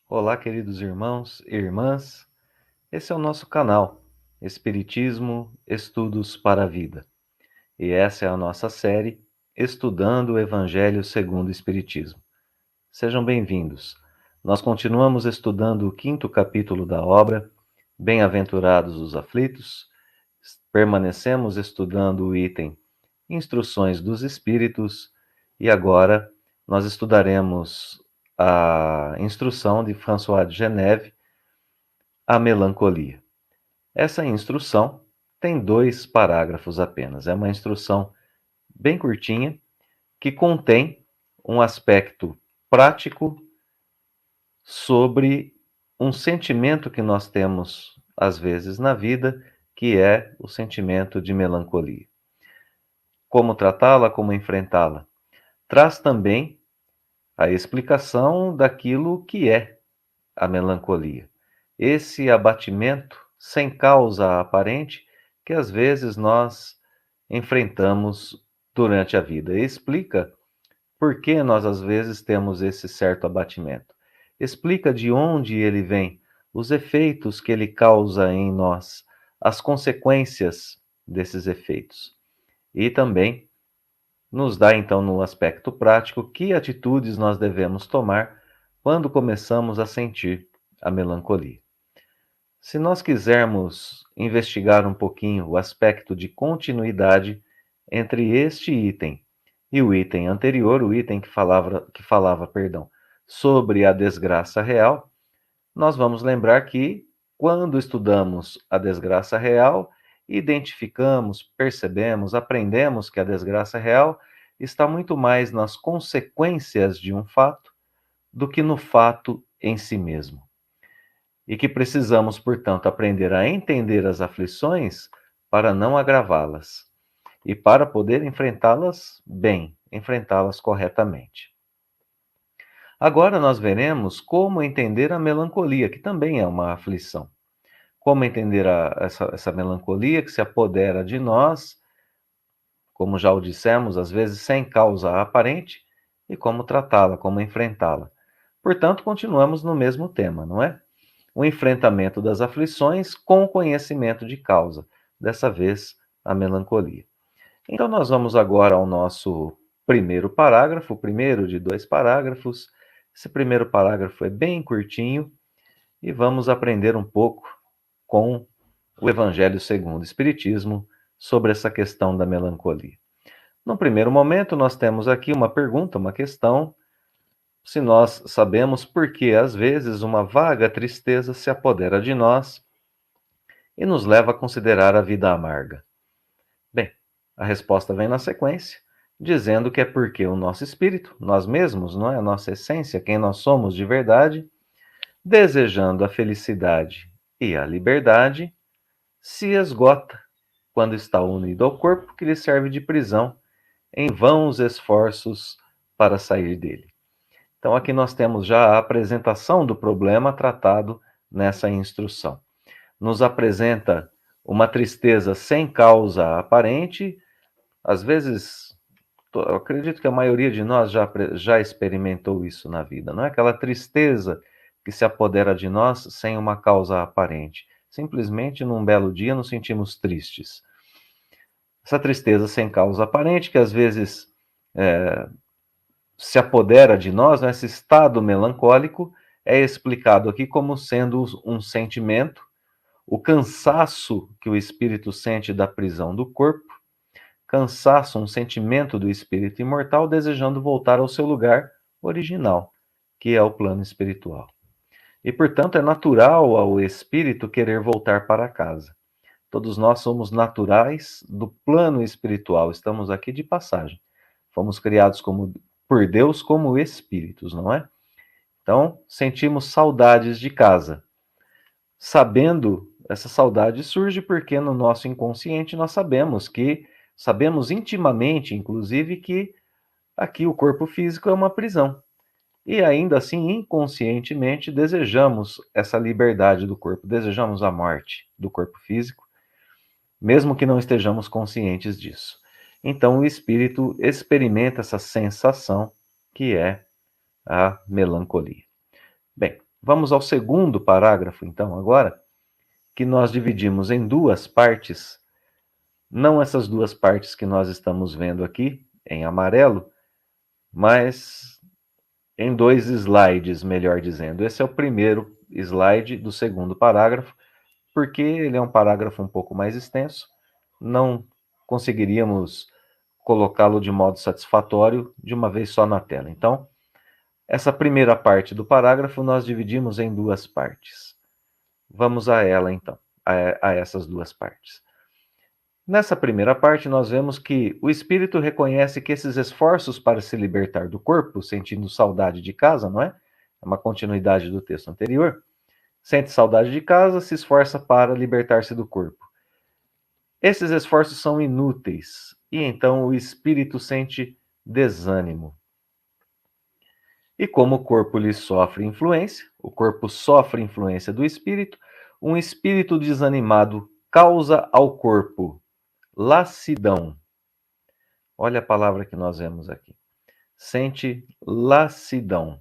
Olá, queridos irmãos e irmãs. Esse é o nosso canal, Espiritismo, Estudos para a Vida. E essa é a nossa série, Estudando o Evangelho segundo o Espiritismo. Sejam bem-vindos. Nós continuamos estudando o 5º capítulo da obra, Bem-aventurados os aflitos. Permanecemos estudando o item Instruções dos Espíritos e agora nós estudaremos a instrução de François de Geneve, a melancolia. Essa instrução tem 2 parágrafos apenas. É uma instrução bem curtinha que contém um aspecto prático sobre um sentimento que nós temos às vezes na vida, que é o sentimento de melancolia. Como tratá-la, como enfrentá-la. Traz também a explicação daquilo que é a melancolia. Esse abatimento sem causa aparente que às vezes nós enfrentamos durante a vida. Explica por que nós às vezes temos esse certo abatimento. Explica de onde ele vem, os efeitos que ele causa em nós, as consequências desses efeitos. E também nos dá então no aspecto prático que atitudes nós devemos tomar quando começamos a sentir a melancolia. Se nós quisermos investigar um pouquinho o aspecto de continuidade entre este item e o item anterior, o item que falava, sobre a desgraça real, nós vamos lembrar que quando estudamos a desgraça real, identificamos, percebemos, aprendemos que a desgraça real está muito mais nas consequências de um fato do que no fato em si mesmo. E que precisamos, portanto, aprender a entender as aflições para não agravá-las e para poder enfrentá-las bem, enfrentá-las corretamente. Agora nós veremos como entender a melancolia, que também é uma aflição. Como entender essa melancolia que se apodera de nós, como já o dissemos, às vezes sem causa aparente, e como tratá-la, como enfrentá-la. Portanto, continuamos no mesmo tema, não é? O enfrentamento das aflições com o conhecimento de causa, dessa vez a melancolia. Então, nós vamos agora ao nosso primeiro parágrafo, o primeiro de 2 parágrafos. Esse primeiro parágrafo é bem curtinho e vamos aprender um pouco com o Evangelho segundo o Espiritismo sobre essa questão da melancolia. No primeiro momento, nós temos aqui uma pergunta, uma questão, se nós sabemos por que, às vezes, uma vaga tristeza se apodera de nós e nos leva a considerar a vida amarga. Bem, a resposta vem na sequência, dizendo que é porque o nosso espírito, nós mesmos, não é? A nossa essência, quem nós somos de verdade, desejando a felicidade e a liberdade, se esgota quando está unido ao corpo que lhe serve de prisão, em vãos esforços para sair dele. Então, aqui nós temos já a apresentação do problema tratado nessa instrução. Nos apresenta uma tristeza sem causa aparente. Às vezes, eu acredito que a maioria de nós já experimentou isso na vida, não é? Aquela tristeza que se apodera de nós sem uma causa aparente. Simplesmente, num belo dia, nos sentimos tristes. Essa tristeza sem causa aparente, que às vezes se apodera de nós, né? Esse estado melancólico é explicado aqui como sendo um sentimento, o cansaço que o espírito sente da prisão do corpo, cansaço, um sentimento do espírito imortal desejando voltar ao seu lugar original, que é o plano espiritual. E, portanto, é natural ao espírito querer voltar para casa. Todos nós somos naturais do plano espiritual, estamos aqui de passagem. Fomos criados por Deus como espíritos, não é? Então, sentimos saudades de casa. Sabendo, essa saudade surge porque no nosso inconsciente nós sabemos intimamente, inclusive, que aqui o corpo físico é uma prisão. E ainda assim, inconscientemente, desejamos essa liberdade do corpo, desejamos a morte do corpo físico, mesmo que não estejamos conscientes disso. Então, o espírito experimenta essa sensação que é a melancolia. Bem, Vamos ao segundo parágrafo, então, agora, que nós dividimos em duas partes, não essas duas partes que nós estamos vendo aqui, em amarelo, mas em dois slides, melhor dizendo. Esse é o primeiro slide do segundo parágrafo, porque ele é um parágrafo um pouco mais extenso, não conseguiríamos colocá-lo de modo satisfatório de uma vez só na tela. Então, essa primeira parte do parágrafo nós dividimos em duas partes. Vamos a ela, então, a essas duas partes. Nessa primeira parte, nós vemos que o espírito reconhece que esses esforços para se libertar do corpo, sentindo saudade de casa, não é? É uma continuidade do texto anterior. Sente saudade de casa, se esforça para libertar-se do corpo. Esses esforços são inúteis, e então o espírito sente desânimo. E como o corpo lhe sofre influência, o corpo sofre influência do espírito, um espírito desanimado causa ao corpo lassidão. Olha a palavra que nós vemos aqui. Sente lassidão,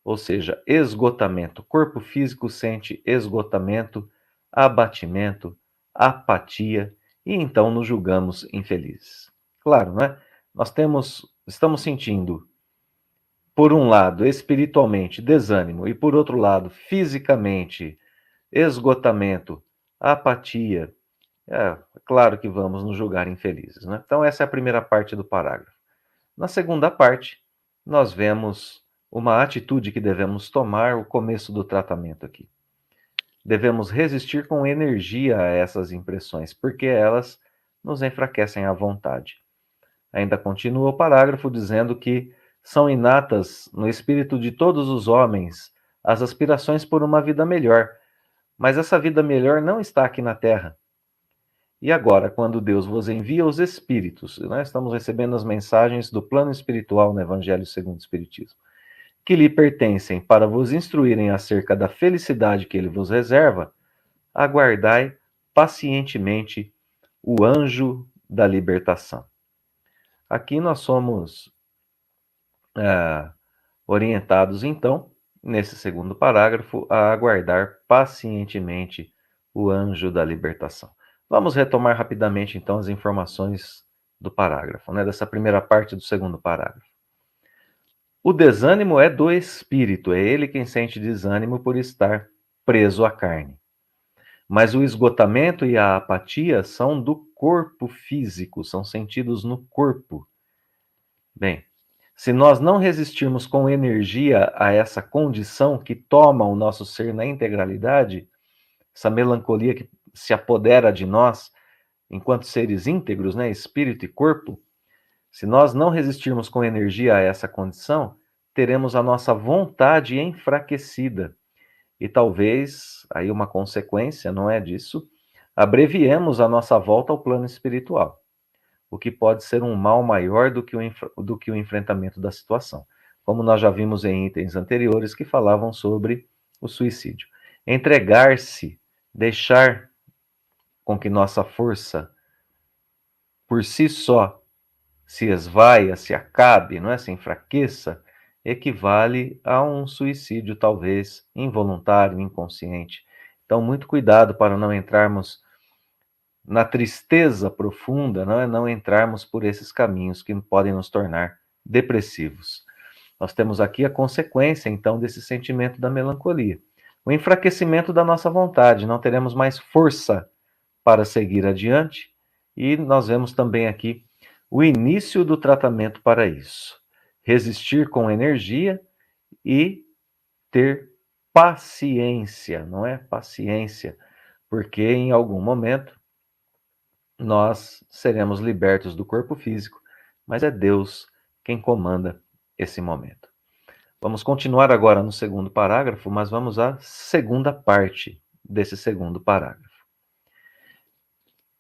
ou seja, esgotamento. O corpo físico sente esgotamento, abatimento, apatia, e então nos julgamos infelizes. Claro, né? Estamos sentindo, por um lado, espiritualmente, desânimo, e por outro lado, fisicamente, esgotamento, apatia. É claro que vamos nos julgar infelizes, né? Então, essa é a primeira parte do parágrafo. Na segunda parte, nós vemos uma atitude que devemos tomar, o começo do tratamento aqui. Devemos resistir com energia a essas impressões, porque elas nos enfraquecem a vontade. Ainda continua o parágrafo dizendo que são inatas no espírito de todos os homens as aspirações por uma vida melhor, mas essa vida melhor não está aqui na terra. E agora, quando Deus vos envia os Espíritos, nós estamos recebendo as mensagens do plano espiritual no Evangelho segundo o Espiritismo, que lhe pertencem para vos instruírem acerca da felicidade que ele vos reserva, aguardai pacientemente o anjo da libertação. Aqui nós somos orientados, então, nesse segundo parágrafo, a aguardar pacientemente o anjo da libertação. Vamos retomar rapidamente, então, as informações do parágrafo, né, dessa primeira parte do segundo parágrafo. O desânimo é do espírito, é ele quem sente desânimo por estar preso à carne. Mas o esgotamento e a apatia são do corpo físico, são sentidos no corpo. Bem, se nós não resistirmos com energia a essa condição que toma o nosso ser na integralidade, essa melancolia que se apodera de nós enquanto seres íntegros, né, espírito e corpo, se nós não resistirmos com energia a essa condição, teremos a nossa vontade enfraquecida. E talvez, aí uma consequência, não é disso, abreviemos a nossa volta ao plano espiritual, o que pode ser um mal maior do que o enfrentamento da situação, como nós já vimos em itens anteriores que falavam sobre o suicídio. Entregar-se, deixar com que nossa força por si só se esvaia, se acabe, não é? Se enfraqueça, equivale a um suicídio, talvez involuntário, inconsciente. Então, muito cuidado para não entrarmos na tristeza profunda, não é? Não entrarmos por esses caminhos que podem nos tornar depressivos. Nós temos aqui a consequência, então, desse sentimento da melancolia. O enfraquecimento da nossa vontade, não teremos mais força para seguir adiante, e nós vemos também aqui o início do tratamento para isso. Resistir com energia e ter paciência, não é? Paciência, porque em algum momento nós seremos libertos do corpo físico, mas é Deus quem comanda esse momento. Vamos continuar agora no segundo parágrafo, mas vamos à segunda parte desse segundo parágrafo.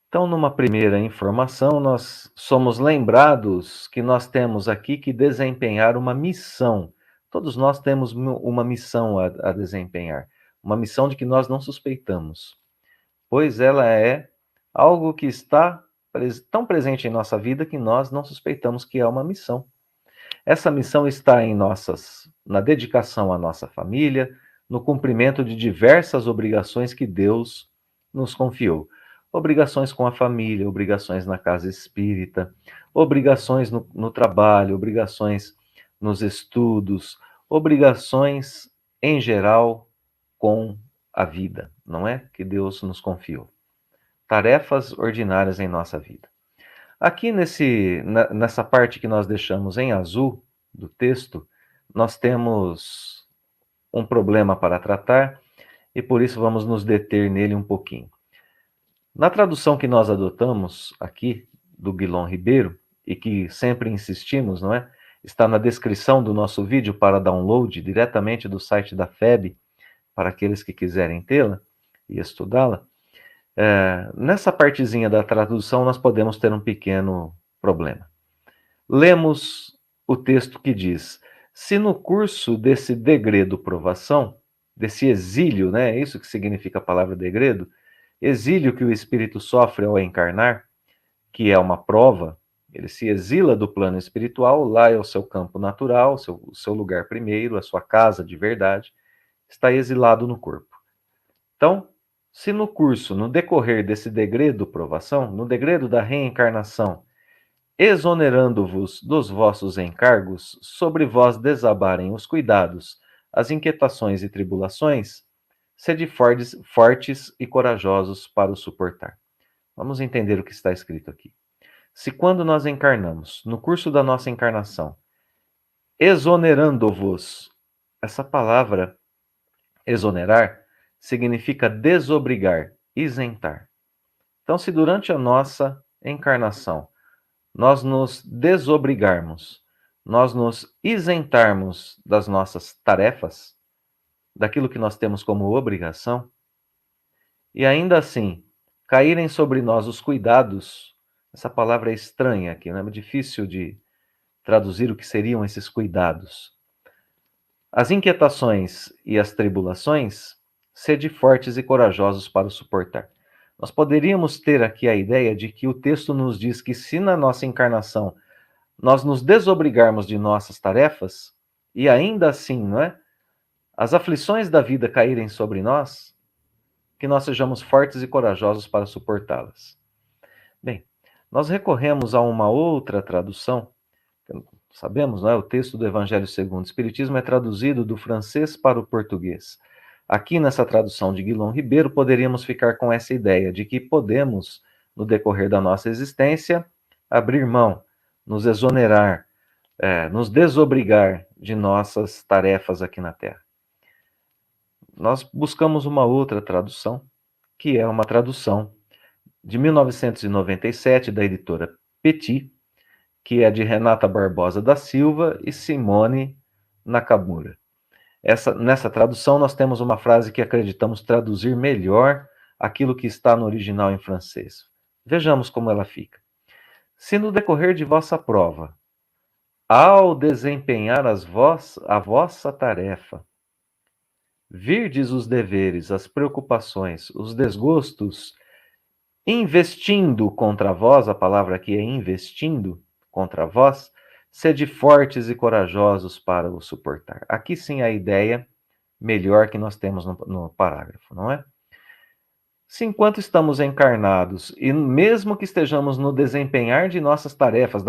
Então, numa primeira informação, nós somos lembrados que nós temos aqui que desempenhar uma missão. Todos nós temos uma missão a desempenhar, uma missão de que nós não suspeitamos, pois ela é algo que está tão presente em nossa vida que nós não suspeitamos que é uma missão. Essa missão está na dedicação à nossa família, no cumprimento de diversas obrigações que Deus nos confiou. Obrigações com a família, obrigações na casa espírita, obrigações no trabalho, obrigações nos estudos, obrigações em geral com a vida, não é? Que Deus nos confiou. Tarefas ordinárias em nossa vida. Aqui nessa parte que nós deixamos em azul do texto, nós temos um problema para tratar e por isso vamos nos deter nele um pouquinho. Na tradução que nós adotamos aqui, do Guilom Ribeiro, e que sempre insistimos, não é? Está na descrição do nosso vídeo para download diretamente do site da FEB, para aqueles que quiserem tê-la e estudá-la. Nessa partezinha da tradução nós podemos ter um pequeno problema. Lemos o texto que diz: se no curso desse degredo provação, desse exílio, né? É isso que significa a palavra degredo, exílio que o espírito sofre ao encarnar, que é uma prova, ele se exila do plano espiritual, lá é o seu campo natural, o seu lugar primeiro, a sua casa de verdade, está exilado no corpo. Então, se no curso, no decorrer desse degredo provação, no degredo da reencarnação, exonerando-vos dos vossos encargos, sobre vós desabarem os cuidados, as inquietações e tribulações, sede fortes e corajosos para o suportar. Vamos entender o que está escrito aqui. Se quando nós encarnamos, no curso da nossa encarnação, exonerando-vos, essa palavra exonerar significa desobrigar, isentar. Então, se durante a nossa encarnação nós nos desobrigarmos, nós nos isentarmos das nossas tarefas, daquilo que nós temos como obrigação, e ainda assim caírem sobre nós os cuidados, essa palavra é estranha aqui, não é difícil de traduzir o que seriam esses cuidados. As inquietações e as tribulações, sede fortes e corajosos para o suportar. Nós poderíamos ter aqui a ideia de que o texto nos diz que se na nossa encarnação nós nos desobrigarmos de nossas tarefas, e ainda assim, não é? As aflições da vida caírem sobre nós, que nós sejamos fortes e corajosos para suportá-las. Bem, nós recorremos a uma outra tradução, sabemos, não é? O texto do Evangelho segundo o Espiritismo é traduzido do francês para o português. Aqui nessa tradução de Guilom Ribeiro, poderíamos ficar com essa ideia de que podemos, no decorrer da nossa existência, abrir mão, nos exonerar, nos desobrigar de nossas tarefas aqui na Terra. Nós buscamos uma outra tradução, que é uma tradução de 1997, da editora Petit, que é de Renata Barbosa da Silva e Simone Nakamura. Nessa tradução, nós temos uma frase que acreditamos traduzir melhor aquilo que está no original em francês. Vejamos como ela fica. Se no decorrer de vossa prova, ao desempenhar a vossa tarefa, virdes os deveres, as preocupações, os desgostos, investindo contra vós, a palavra aqui é investindo contra vós, sede fortes e corajosos para o suportar. Aqui sim a ideia melhor que nós temos no parágrafo, não é? Se enquanto estamos encarnados, e mesmo que estejamos no desempenhar de nossas tarefas,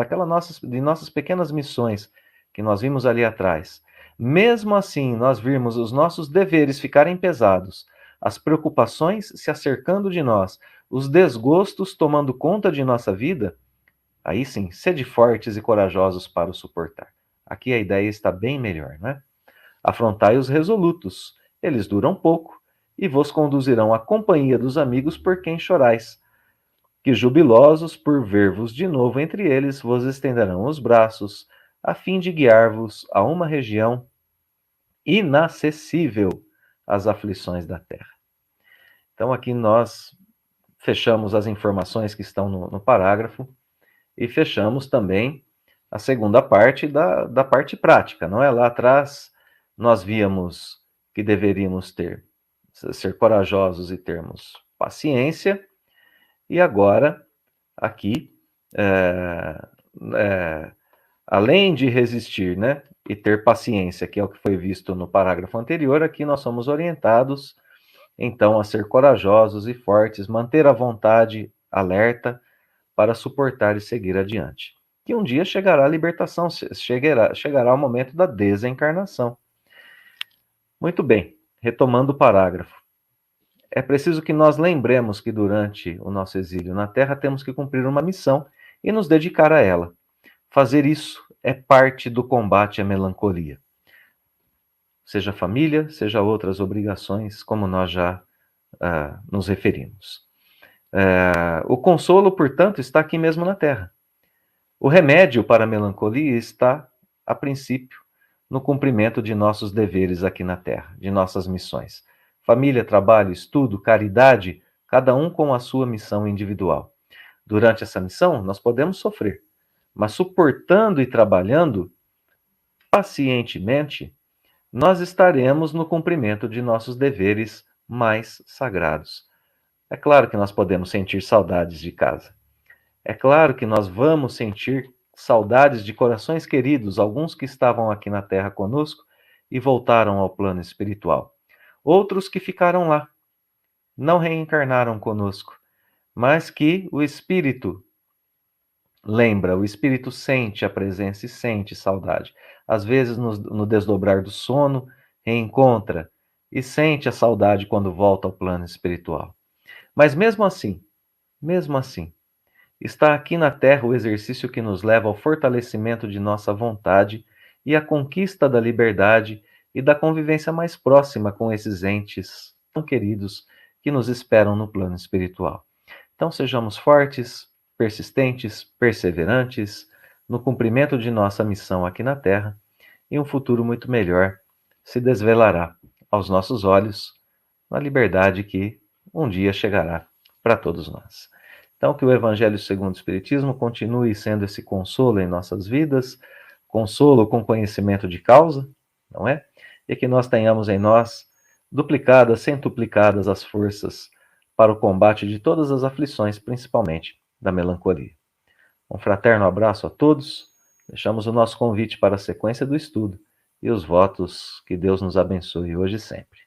de nossas pequenas missões que nós vimos ali atrás, mesmo assim nós virmos os nossos deveres ficarem pesados, as preocupações se acercando de nós, os desgostos tomando conta de nossa vida, aí sim, sede fortes e corajosos para o suportar. Aqui a ideia está bem melhor, né? Afrontai os resolutos, eles duram pouco, e vos conduzirão à companhia dos amigos por quem chorais, que jubilosos por ver-vos de novo entre eles, vos estenderão os braços, a fim de guiar-vos a uma região inacessível às aflições da terra. Então aqui nós fechamos as informações que estão no parágrafo, e fechamos também a segunda parte da parte prática, não é? Lá atrás nós víamos que deveríamos ser corajosos e termos paciência, e agora aqui Além de resistir, né, e ter paciência, que é o que foi visto no parágrafo anterior, aqui nós somos orientados, então, a ser corajosos e fortes, manter a vontade alerta para suportar e seguir adiante. Que um dia chegará a libertação, chegará o momento da desencarnação. Muito bem, retomando o parágrafo. É preciso que nós lembremos que durante o nosso exílio na Terra temos que cumprir uma missão e nos dedicar a ela. Fazer isso é parte do combate à melancolia. Seja família, seja outras obrigações, como nós já nos referimos. O consolo, portanto, está aqui mesmo na Terra. O remédio para a melancolia está, a princípio, no cumprimento de nossos deveres aqui na Terra, de nossas missões. Família, trabalho, estudo, caridade, cada um com a sua missão individual. Durante essa missão, nós podemos sofrer, mas suportando e trabalhando pacientemente, nós estaremos no cumprimento de nossos deveres mais sagrados. É claro que nós podemos sentir saudades de casa. É claro que nós vamos sentir saudades de corações queridos, alguns que estavam aqui na Terra conosco e voltaram ao plano espiritual. Outros que ficaram lá, não reencarnaram conosco, mas que o espírito lembra, o espírito sente a presença e sente saudade. Às vezes, no desdobrar do sono, reencontra e sente a saudade quando volta ao plano espiritual. Mas mesmo assim, está aqui na Terra o exercício que nos leva ao fortalecimento de nossa vontade e à conquista da liberdade e da convivência mais próxima com esses entes tão queridos que nos esperam no plano espiritual. Então sejamos fortes, persistentes, perseverantes no cumprimento de nossa missão aqui na Terra, e um futuro muito melhor se desvelará aos nossos olhos na liberdade que um dia chegará para todos nós. Então, que o Evangelho segundo o Espiritismo continue sendo esse consolo em nossas vidas, consolo com conhecimento de causa, não é? E que nós tenhamos em nós duplicadas, centuplicadas as forças para o combate de todas as aflições, principalmente da melancolia. Um fraterno abraço a todos. Deixamos o nosso convite para a sequência do estudo e os votos que Deus nos abençoe hoje e sempre.